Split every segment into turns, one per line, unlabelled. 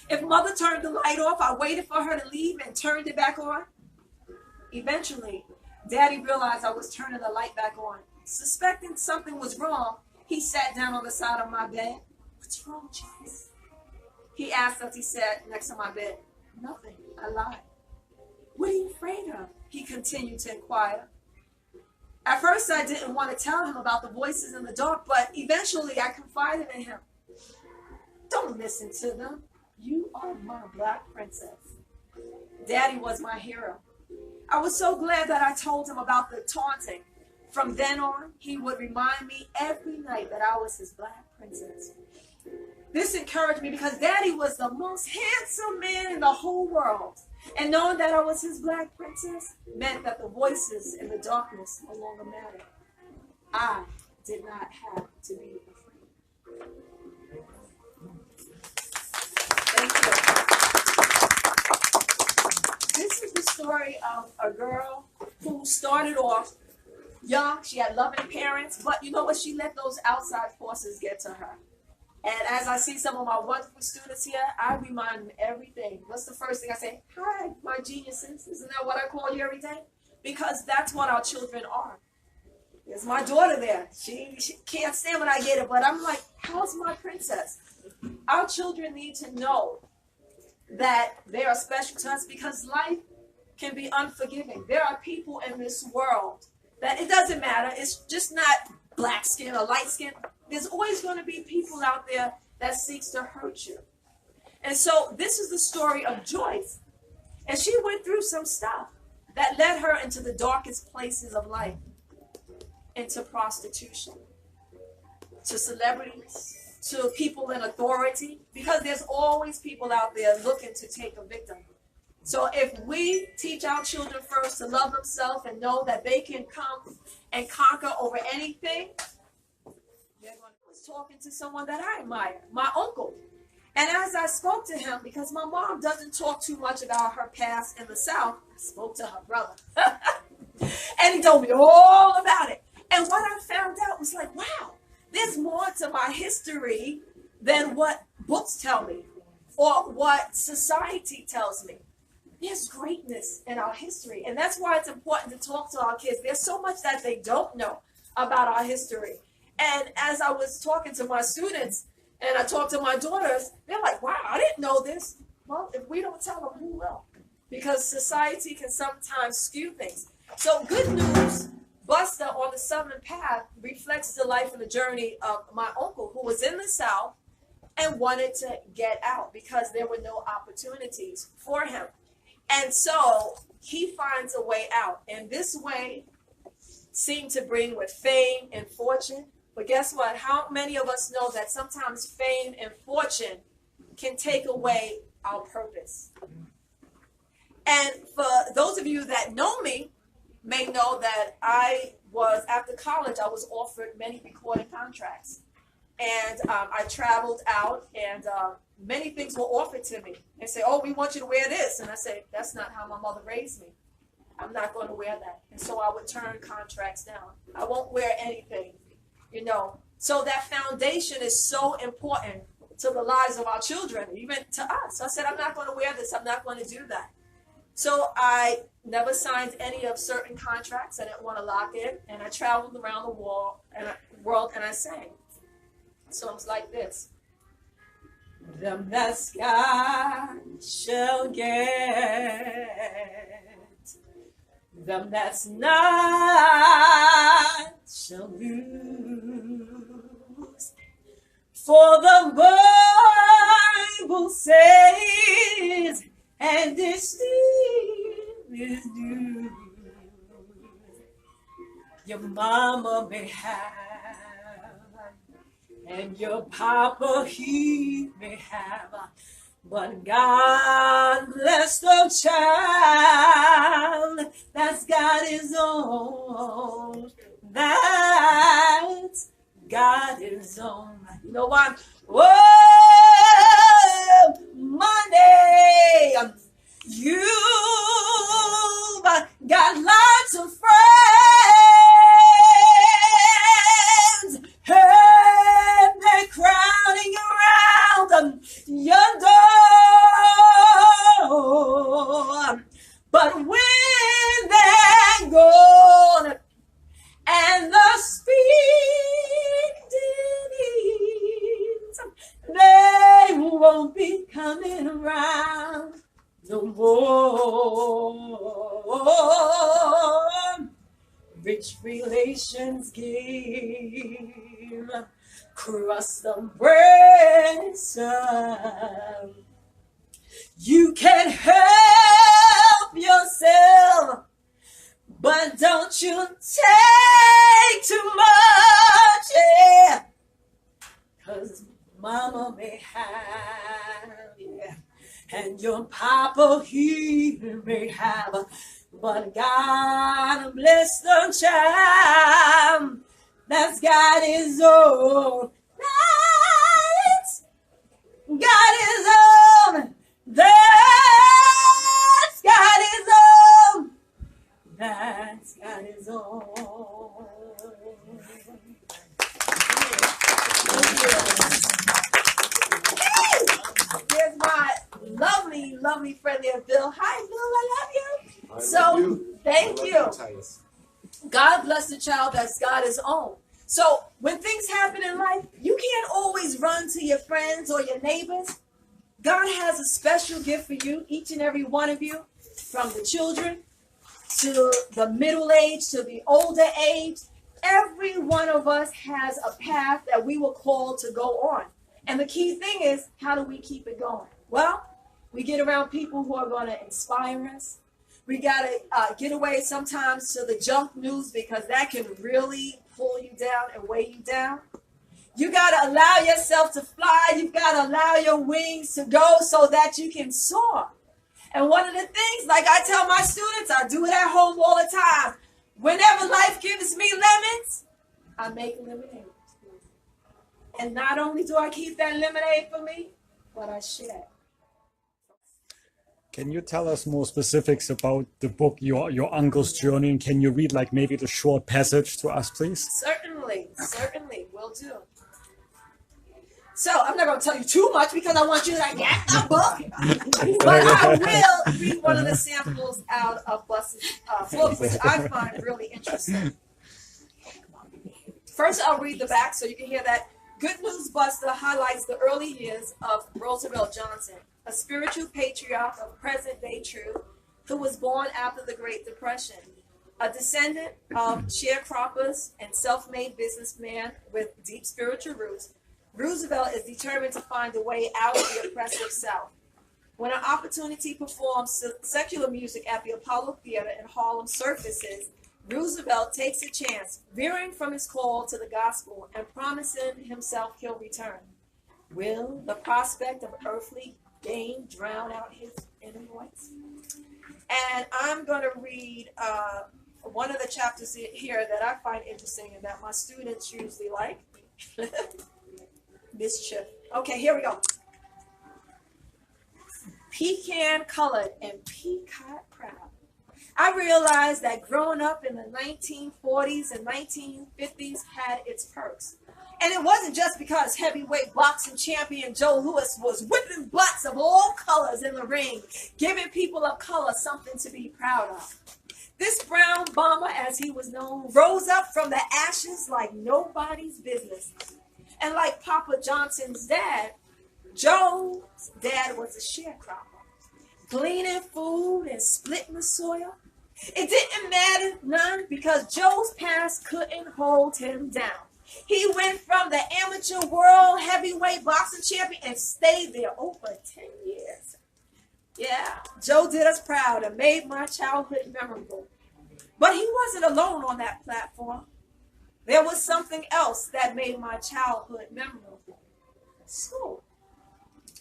If mother turned the light off, I waited for her to leave and turned it back on. Eventually, Daddy realized I was turning the light back on. Suspecting something was wrong, he sat down on the side of my bed. What's wrong, Chase? He asked as he sat next to my bed. Nothing, I lied. What are you afraid of? He continued to inquire. At first, I didn't want to tell him about the voices in the dark, but eventually I confided in him. Don't listen to them. You are my black princess. Daddy was my hero. I was so glad that I told him about the taunting. From then on, he would remind me every night that I was his black princess. This encouraged me because Daddy was the most handsome man in the whole world. And knowing that I was his black princess meant that the voices in the darkness no longer mattered. I did not have to be afraid. Thank you. This is the story of a girl who started off young. She had loving parents, but you know what? She let those outside forces get to her. And as I see some of my wonderful students here, I remind them everything. What's the first thing I say? Hi, my geniuses. Isn't that what I call you every day? Because that's what our children are. There's my daughter there. She can't stand when I get it, but I'm like, how's my princess? Our children need to know that they are special to us because life can be unforgiving. There are people in this world that it doesn't matter. It's just not black skin or light skin. There's always going to be people out there that seeks to hurt you. And so this is the story of Joyce. And she went through some stuff that led her into the darkest places of life. Into prostitution, to celebrities, to people in authority, because there's always people out there looking to take a victim. So if we teach our children first to love themselves and know that they can come and conquer over anything, I was talking to someone that I admire, my uncle. And as I spoke to him, because my mom doesn't talk too much about her past in the South, I spoke to her brother. And he told me all about it. And what I found out was like, wow, there's more to my history than what books tell me or what society tells me. There's greatness in our history. And that's why it's important to talk to our kids. There's so much that they don't know about our history. And as I was talking to my students and I talked to my daughters, they're like, wow, I didn't know this. Well, if we don't tell them, who will? Because society can sometimes skew things. So good news, Buster on the Southern Path reflects the life and the journey of my uncle who was in the South and wanted to get out because there were no opportunities for him. And so he finds a way out. And this way seemed to bring with fame and fortune. But guess what? How many of us know that sometimes fame and fortune can take away our purpose? And for those of you that know me, may know that after college, I was offered many recording contracts. And I traveled out and many things were offered to me. They say, oh, we want you to wear this. And I say, that's not how my mother raised me. I'm not going to wear that. And so I would turn contracts down. I won't wear anything, you know. So that foundation is so important to the lives of our children, even to us. So I said, I'm not going to wear this. I'm not going to do that. So I never signed any of certain contracts. I didn't want to lock in. And I traveled around the world and I sang. Songs like this. Them that sky shall get, them that's not shall lose. For the Bible says, and this still is new. Your mama may have, and your papa, he may have, but God bless the child that's got his own. That's got his own. You know what? Whoa, Monday, you've got lots of friends. Hey, they're crowding around your door. nations game, cross the ransom. You can help yourself, but don't you take too much, yeah. 'Cause mama may have, yeah, and your papa, he may have, but God bless the child that's got his own. That's got his own. That's got his own. That's got his own. Here's my lovely, lovely friend there, Bill. Hi, Bill. I love you. Thank you. God bless the child that's got his own. So when things happen in life, you can't always run to your friends or your neighbors. God has a special gift for you, each and every one of you, from the children to the middle age to the older age. Every one of us has a path that we were called to go on. And the key thing is, how do we keep it going? Well, we get around people who are going to inspire us. We got to get away sometimes to the junk news, because that can really pull you down and weigh you down. You got to allow yourself to fly. You've got to allow your wings to go so that you can soar. And one of the things, like I tell my students, I do it at home all the time. Whenever life gives me lemons, I make lemonade. And not only do I keep that lemonade for me, but I share.
Can you tell us more specifics about the book, your uncle's journey, and can you read like maybe the short passage to us, please?
Certainly, will do. So I'm not going to tell you too much because I want you to like get the book. But I will read one of the samples out of Bus's book, which I find really interesting. First, I'll read the back so you can hear that. Good News Buster highlights the early years of Roosevelt Johnson, a spiritual patriarch of present-day truth who was born after the Great Depression. A descendant of sharecroppers and self-made businessman with deep spiritual roots, Roosevelt is determined to find a way out of the oppressive South. When an opportunity to perform secular music at the Apollo Theater in Harlem surfaces, Roosevelt takes a chance, veering from his call to the gospel and promising himself he'll return. Will the prospect of earthly gain drown out his inner voice? And I'm going to read one of the chapters here that I find interesting and that my students usually like. Mischief. Okay, here we go. Pecan colored and peacock proud. I realized that growing up in the 1940s and 1950s had its perks. And it wasn't just because heavyweight boxing champion Joe Louis was whipping butts of all colors in the ring, giving people of color something to be proud of. This brown bomber, as he was known, rose up from the ashes like nobody's business. And like Papa Johnson's dad, Joe's dad was a sharecropper, gleaning food and splitting the soil. It didn't matter none because Joe's past couldn't hold him down. He went from the amateur world heavyweight boxing champion and stayed there over 10 years. Yeah, Joe did us proud and made my childhood memorable. But he wasn't alone on that platform. There was something else that made my childhood memorable. School.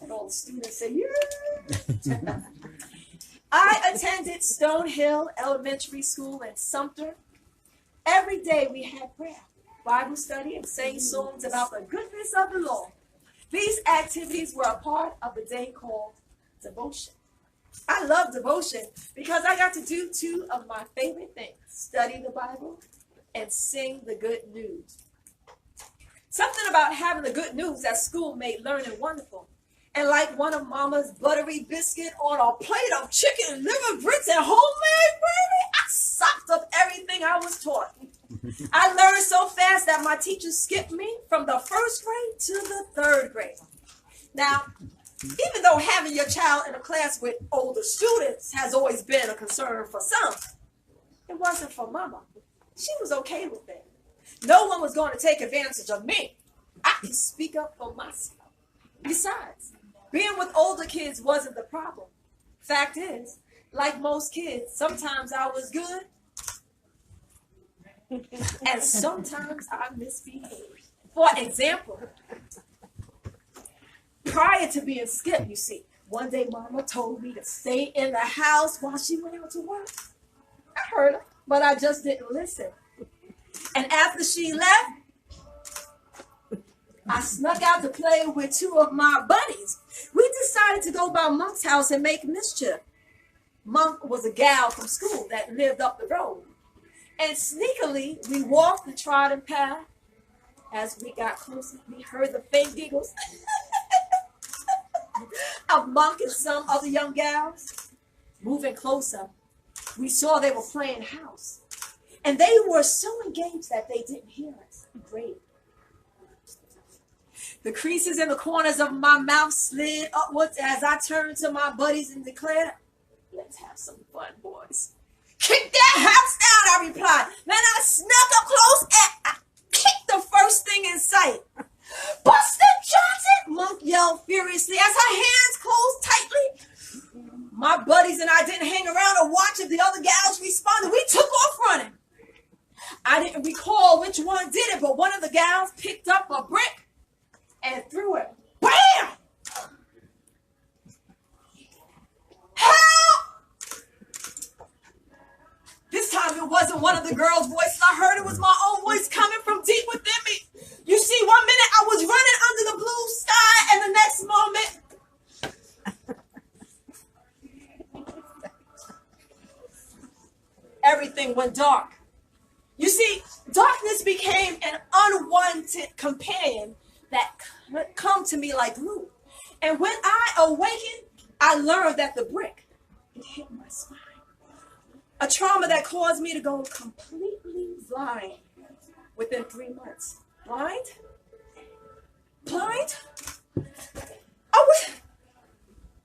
And all the students say, yeah. I attended Stonehill Elementary School in Sumter. Every day we had prayer, Bible study, and sang songs about the goodness of the Lord. These activities were a part of the day called devotion. I love devotion because I got to do two of my favorite things, study the Bible and sing the good news. Something about having the good news at school made learning wonderful. And like one of Mama's buttery biscuit on a plate of chicken, liver, grits, and homemade gravy, I sopped up everything I was taught. I learned so fast that my teachers skipped me from the first grade to the third grade. Now, even though having your child in a class with older students has always been a concern for some, it wasn't for Mama. She was okay with it. No one was going to take advantage of me. I could speak up for myself. Besides, being with older kids wasn't the problem. Fact is, like most kids, sometimes I was good and sometimes I misbehaved. For example, prior to being skipped, you see, one day Mama told me to stay in the house while she went out to work. I heard her, but I just didn't listen. And after she left, I snuck out to play with two of my buddies. We decided to go by Monk's house and make mischief. Monk was a gal from school that lived up the road. And sneakily, we walked the trodden path. As we got closer, we heard the faint giggles of Monk and some other young gals. Moving closer, we saw they were playing house. And they were so engaged that they didn't hear us. Great. The creases in the corners of my mouth slid upwards as I turned to my buddies and declared, "Let's have some fun, boys." "Kick that house down," I replied. Then I snuck up close and I kicked the first thing in sight. "Buster Johnson!" Monk yelled furiously as our hands closed tightly. My buddies and I didn't hang around to watch if the other gals responded. We took off running. I didn't recall which one did it, but one of the gals picked up a brick and threw it. Bam! Help! This time it wasn't one of the girls' voices I heard. It was my own voice coming from deep within me. You see, one minute I was running under the blue sky, and the next moment, everything went dark. You see, darkness became an unwanted companion that could come to me like glue. And when I awakened, I learned that the brick hit my spine. A trauma that caused me to go completely blind within 3 months. Blind? Blind?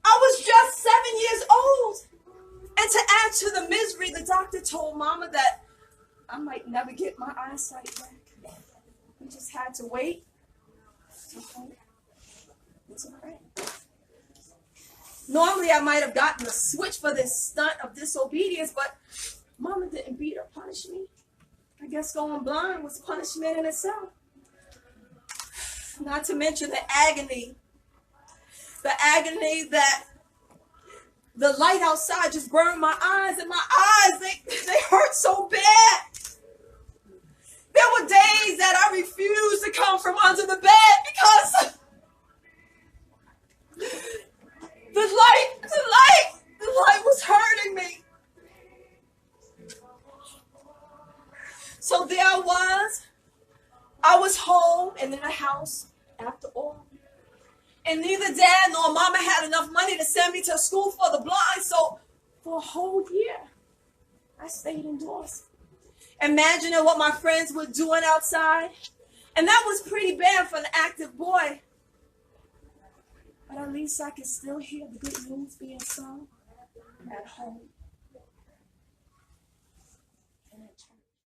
I was just 7 years old. And to add to the misery, the doctor told Mama that I might never get my eyesight back. We just had to wait. It's all right. Normally, I might have gotten a switch for this stunt of disobedience, but Mama didn't beat or punish me. I guess going blind was punishment in itself. Not to mention the agony that the light outside just burned my eyes, and my eyes, they hurt so bad. There were days that I refused to come from under the bed because the light was hurting me. So there I was home and in the house after all. And neither Dad nor Mama had enough money to send me to school for the blind, so for a whole year, I stayed indoors, imagining what my friends were doing outside. And that was pretty bad for an active boy. But at least I could still hear the good news being sung at home.